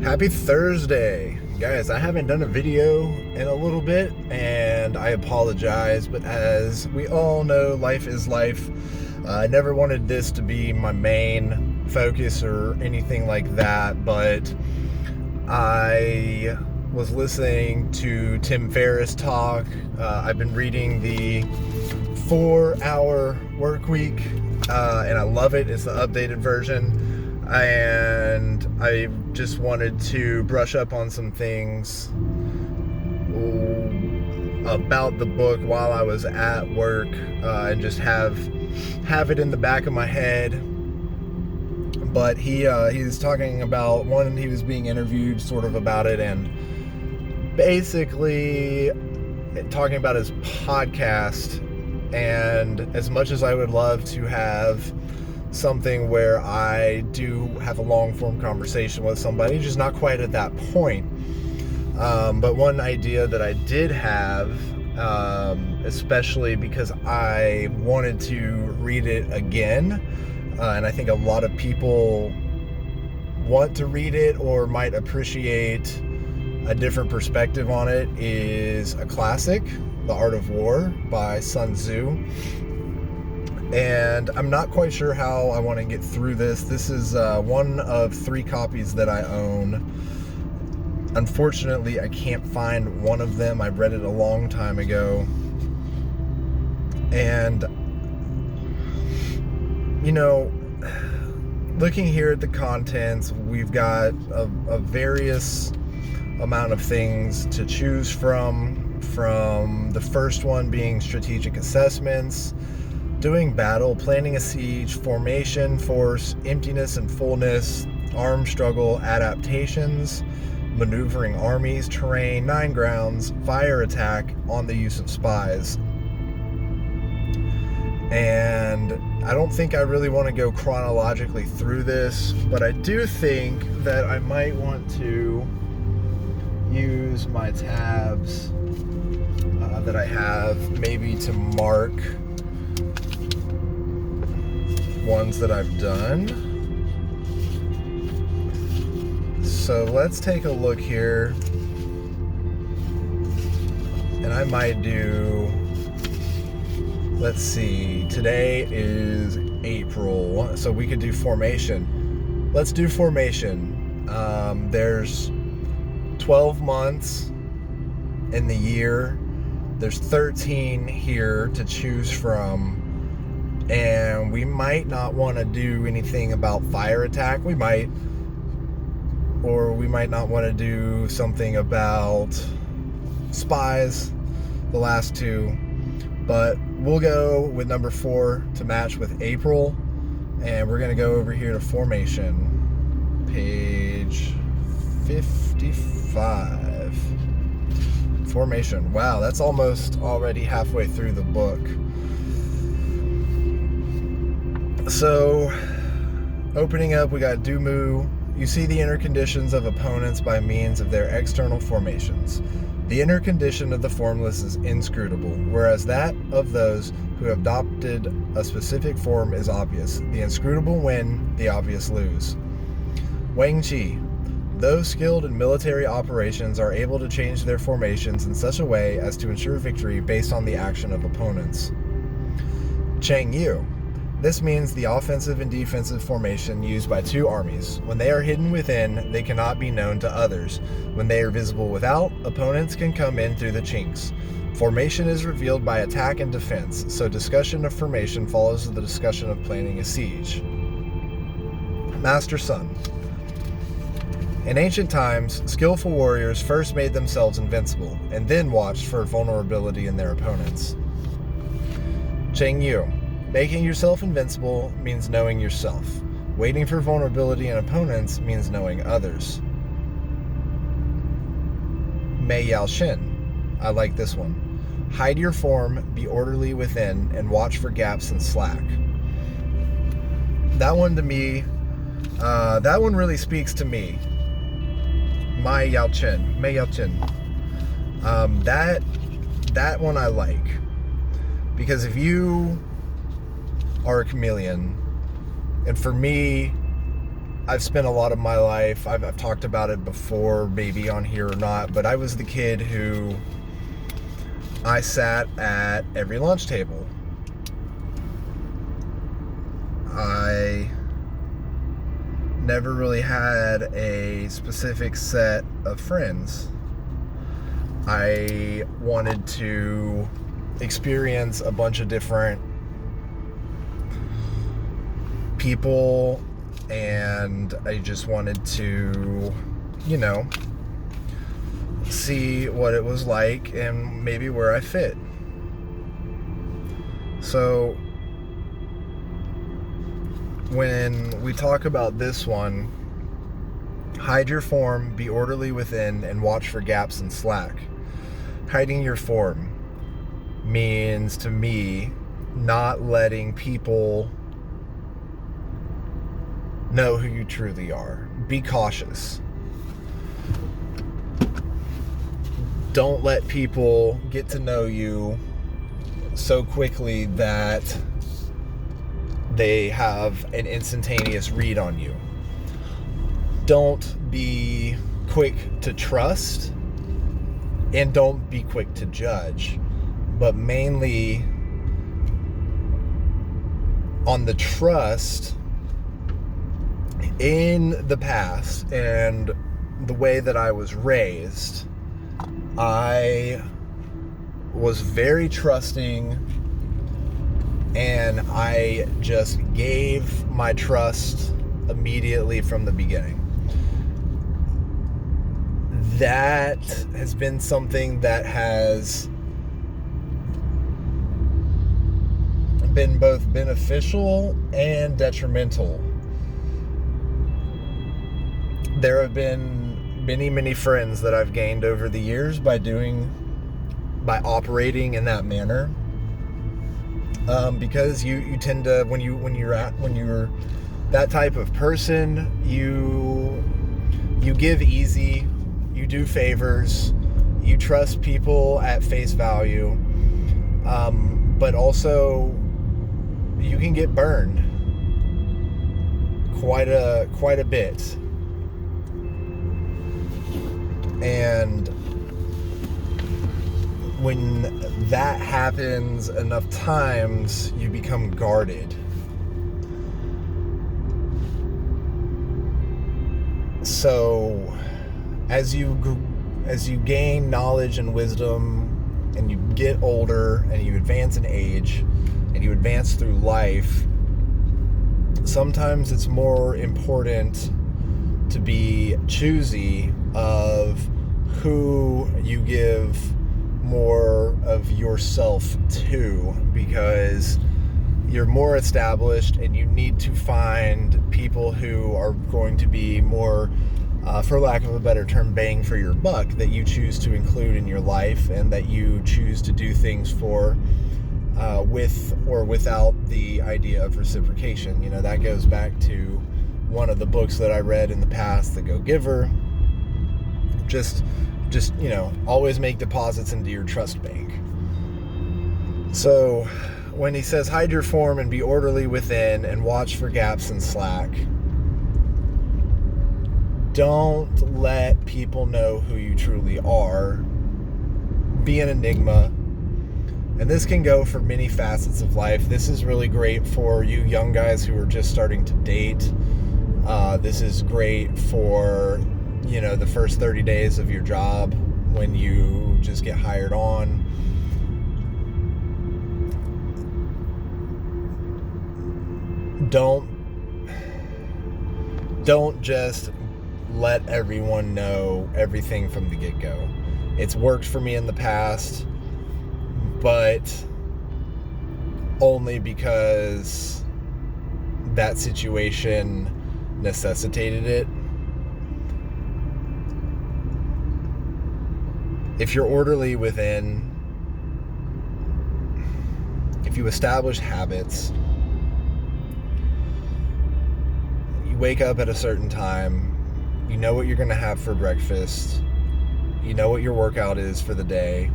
Happy Thursday. Guys, I haven't done a video in a little bit, and I apologize, but as we all know, life is life. I never wanted this to be my main focus or anything like that, but I was listening to Tim Ferriss talk. I've been reading the 4-Hour Work Week, and I love it. It's the updated version. And I just wanted to brush up on some things about the book while I was at work, and just have it in the back of my head. But he's talking about one. He was being interviewed sort of about it, and basically talking about his podcast. And as much as I would love to have something where I do have a long-form conversation with somebody, just not quite at that point. But one idea that I did have, especially because I wanted to read it again, and I think a lot of people want to read it or might appreciate a different perspective on it, is a classic, The Art of War by Sun Tzu. And I'm not quite sure how I want to get through this. This is one of 3 copies that I own. Unfortunately, I can't find one of them. I read it a long time ago. And, you know, looking here at the contents, we've got a various amount of things to choose from the first one being strategic assessments, doing battle, planning a siege, formation, force, emptiness and fullness, armed struggle, adaptations, maneuvering armies, terrain, 9 grounds, fire attack, on the use of spies. And I don't think I really want to go chronologically through this, but I do think that I might want to use my tabs that I have maybe to mark ones that I've done. So let's take a look here, and I might do, let's see, today is April, so we could do formation. Let's do formation. There's 12 months in the year. There's 13 here to choose from. And we might not want to do anything about fire attack. We might. Or we might not want to do something about spies, the last 2. But we'll go with number 4 to match with April. And we're going to go over here to formation. Page 55. Formation. Wow, that's almost already halfway through the book. So, opening up, we got Dumu. You see the inner conditions of opponents by means of their external formations. The inner condition of the formless is inscrutable, whereas that of those who have adopted a specific form is obvious. The inscrutable win, the obvious lose. Wang Qi. Those skilled in military operations are able to change their formations in such a way as to ensure victory based on the action of opponents. Cheng Yu. This means the offensive and defensive formation used by 2 armies. When they are hidden within, they cannot be known to others. When they are visible without, opponents can come in through the chinks. Formation is revealed by attack and defense, so discussion of formation follows the discussion of planning a siege. Master Sun. In ancient times, skillful warriors first made themselves invincible, and then watched for vulnerability in their opponents. Cheng Yu. Making yourself invincible means knowing yourself. Waiting for vulnerability in opponents means knowing others. Mei Yao Xin. I like this one. Hide your form, be orderly within, and watch for gaps and slack. That one to me, that one really speaks to me. Mei Yao Xin. That one I like. Because if you are a chameleon, and for me, I've spent a lot of my life, I've talked about it before, maybe on here or not, but I was the kid who I sat at every lunch table. I never really had a specific set of friends. I wanted to experience a bunch of different people, and I just wanted to, see what it was like and maybe where I fit. So when we talk about this one, hide your form, be orderly within, and watch for gaps and slack. Hiding your form means, to me, not letting people know who you truly are. Be cautious. Don't let people get to know you so quickly that they have an instantaneous read on you. Don't be quick to trust, and don't be quick to judge, but mainly on the trust. In the past and the way that I was raised, I was very trusting, and I just gave my trust immediately from the beginning. That has been something that has been both beneficial and detrimental. There have been many friends that I've gained over the years by operating in that manner. Because you tend to, when you're that type of person, you give easy, you do favors, you trust people at face value, but also you can get burned quite a bit. And when that happens enough times, you become guarded. So as you gain knowledge and wisdom, and you get older, and you advance in age, and you advance through life, sometimes it's more important to be choosy of who you give more of yourself to, because you're more established and you need to find people who are going to be more, for lack of a better term, bang for your buck, that you choose to include in your life and that you choose to do things for, with or without the idea of reciprocation. That goes back to one of the books that I read in the past, The Go-Giver. Just always make deposits into your trust bank. So when he says hide your form and be orderly within and watch for gaps and slack, don't let people know who you truly are. Be an enigma. And this can go for many facets of life. This is really great for you young guys who are just starting to date. This is great for the first 30 days of your job when you just get hired on. Don't just let everyone know everything from the get-go. It's worked for me in the past, but only because that situation necessitated it. If you're orderly within, if you establish habits, you wake up at a certain time, you know what you're going to have for breakfast, you know what your workout is for the day,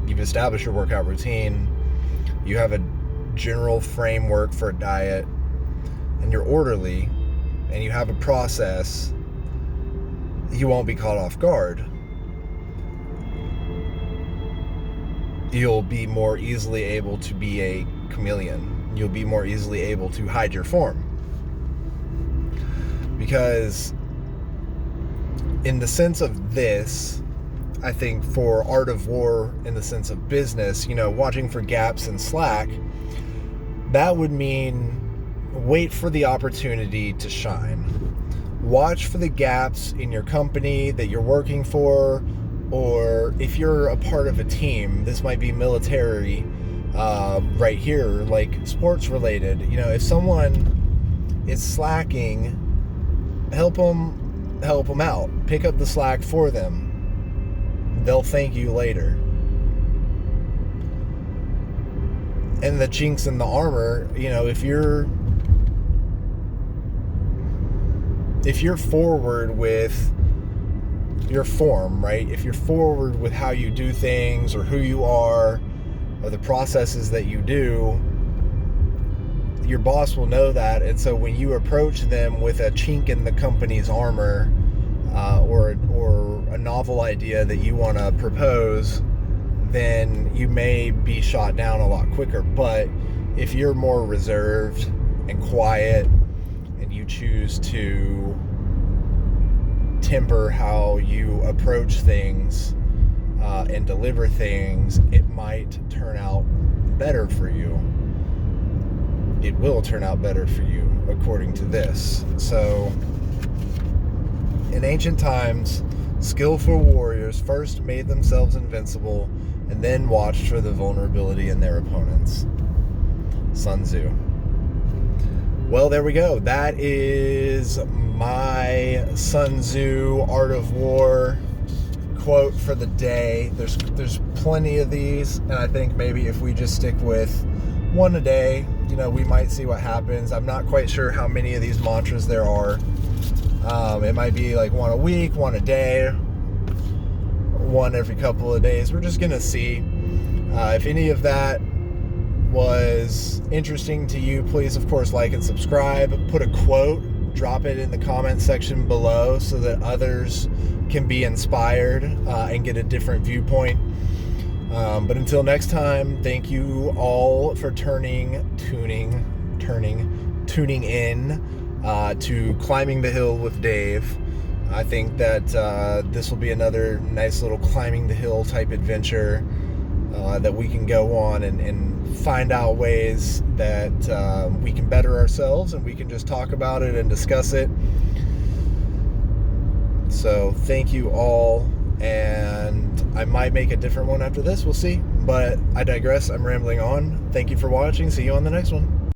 you've established your workout routine, you have a general framework for a diet, and you're orderly, and you have a process, you won't be caught off guard. You'll be more easily able to be a chameleon. You'll be more easily able to hide your form. Because in the sense of this, I think for Art of War, in the sense of business, watching for gaps in slack, that would mean wait for the opportunity to shine. Watch for the gaps in your company that you're working for, or if you're a part of a team, this might be military right here, like sports related. If someone is slacking, help them out. Pick up the slack for them. They'll thank you later. And the chinks in the armor, if you're forward with your form, right? If you're forward with how you do things, or who you are, or the processes that you do, your boss will know that. And so when you approach them with a chink in the company's armor, or a novel idea that you want to propose, then you may be shot down a lot quicker. But if you're more reserved and quiet, and you choose to temper how you approach things and deliver things, it might turn out better for you. It will turn out better for you, according to this. So, in ancient times, skillful warriors first made themselves invincible and then watched for the vulnerability in their opponents. Sun Tzu. Well, there we go. That is my Sun Tzu Art of War quote for the day. There's plenty of these, and I think maybe if we just stick with one a day, we might see what happens. I'm not quite sure how many of these mantras there are. It might be like one a week, one a day, one every couple of days. We're just gonna see. If any of that was interesting to you, please, of course, like and subscribe. Put a quote, drop it in the comment section below so that others can be inspired and get a different viewpoint. But until next time, thank you all for tuning in to Climbing the Hill with Dave. I think that this will be another nice little climbing the hill type adventure that we can go on and find out ways that we can better ourselves, and we can just talk about it and discuss it. So thank you all, and I might make a different one after this. We'll see, but I digress. I'm rambling on. Thank you for watching. See you on the next one.